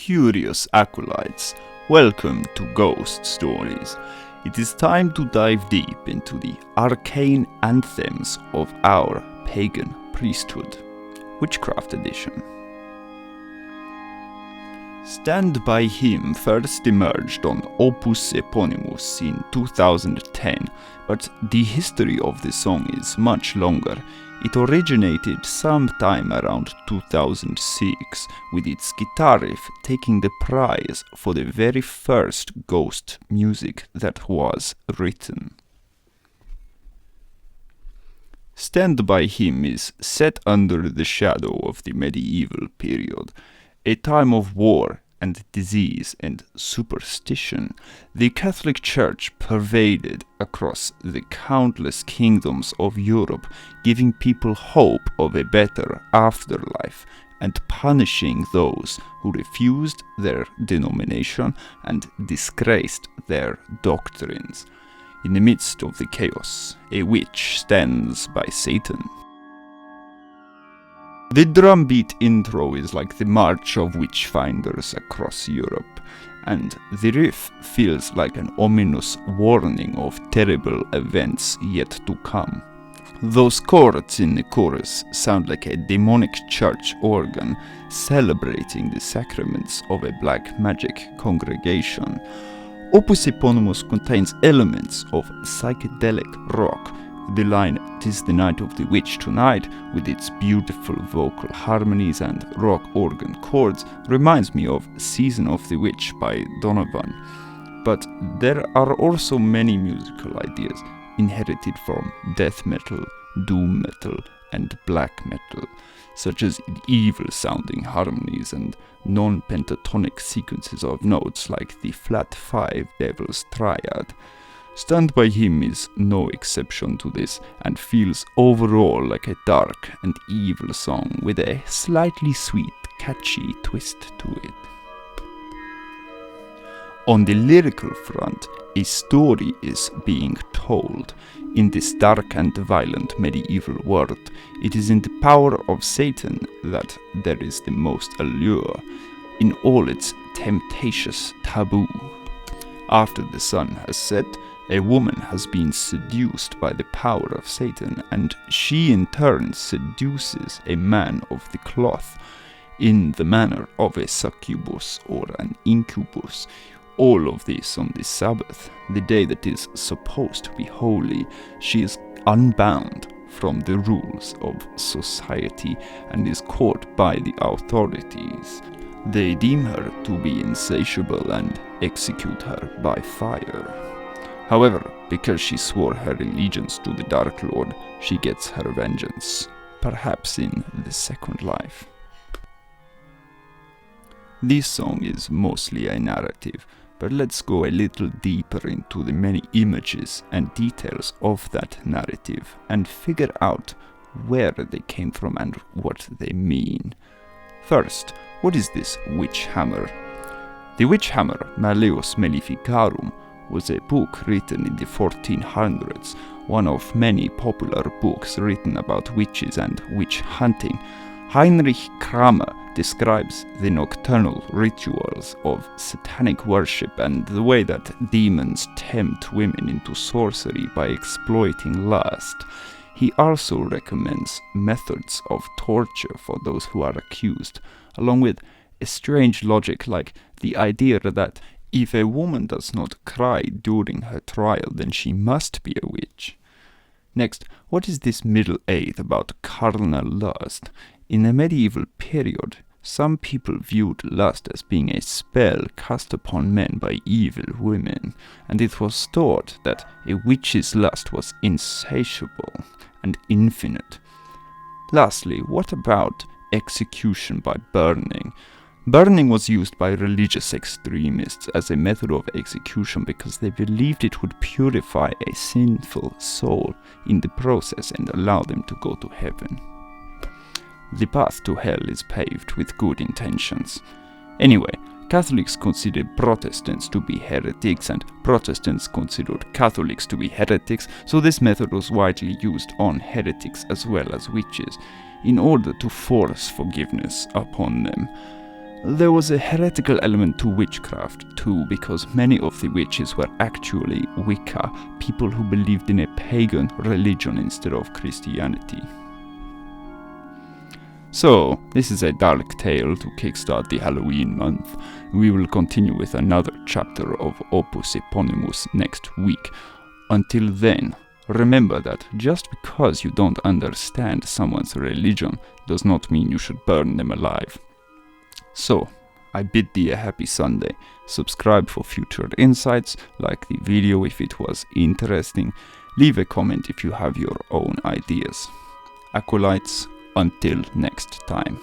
curious acolytes, welcome to Ghost Stories. It is time to dive deep into the arcane anthems of our Pagan Priesthood, Witchcraft edition. Stand By Him first emerged on OPUS EPONYMOUS in 2010, but the history of the song is much longer. It originated sometime around 2006, with its guitar riff taking the prize for the very first ghost music that was written. Stand By Him is set under the shadow of the medieval period, a time of war and disease and superstition. The Catholic Church pervaded across the countless kingdoms of Europe, giving people hope of a better afterlife and punishing those who refused their denomination and disgraced their doctrines. In the midst of the chaos, a witch stands by Satan. The drumbeat intro is like the march of witchfinders across Europe, and the riff feels like an ominous warning of terrible events yet to come. Those chords in the chorus sound like a demonic church organ celebrating the sacraments of a black magic congregation. Opus Eponymous contains elements of psychedelic rock. The line "'Tis the night of the witch tonight" with its beautiful vocal harmonies and rock organ chords reminds me of Season of the Witch by Donovan. But there are also many musical ideas inherited from death metal, doom metal and black metal, such as evil-sounding harmonies and non-pentatonic sequences of notes like the flat 5 Devil's Triad. Stand By Him is no exception to this and feels overall like a dark and evil song with a slightly sweet, catchy twist to it. On the lyrical front, a story is being told. In this dark and violent medieval world, it is in the power of Satan that there is the most allure, in all its temptatious taboo. After the sun has set, a woman has been seduced by the power of Satan, and she in turn seduces a man of the cloth in the manner of a succubus or an incubus. All of this on the Sabbath, the day that is supposed to be holy. She is unbound from the rules of society and is caught by the authorities. They deem her to be insatiable and execute her by fire. However, because she swore her allegiance to the Dark Lord, she gets her vengeance, perhaps in the second life. This song is mostly a narrative, but let's go a little deeper into the many images and details of that narrative and figure out where they came from and what they mean. First, what is this witch hammer? The witch hammer, Malleus Maleficarum, was a book written in the 1400s, one of many popular books written about witches and witch hunting. Heinrich Kramer describes the nocturnal rituals of satanic worship and the way that demons tempt women into sorcery by exploiting lust. He also recommends methods of torture for those who are accused, along with a strange logic like the idea that if a woman does not cry during her trial, then she must be a witch. Next, what is this middle eighth about carnal lust? In the medieval period, some people viewed lust as being a spell cast upon men by evil women, and it was thought that a witch's lust was insatiable and infinite. Lastly, what about execution by burning? Burning was used by religious extremists as a method of execution because they believed it would purify a sinful soul in the process and allow them to go to heaven. The path to hell is paved with good intentions. Anyway, Catholics considered Protestants to be heretics and Protestants considered Catholics to be heretics, so this method was widely used on heretics as well as witches, in order to force forgiveness upon them. There was a heretical element to witchcraft too, because many of the witches were actually Wicca, people who believed in a pagan religion instead of Christianity. So, this is a dark tale to kickstart the Halloween month. We will continue with another chapter of Opus Eponymous next week. Until then, remember that just because you don't understand someone's religion does not mean you should burn them alive. So, I bid thee a happy Sunday. Subscribe for future insights, like the video if it was interesting, leave a comment if you have your own ideas. Acolytes, until next time.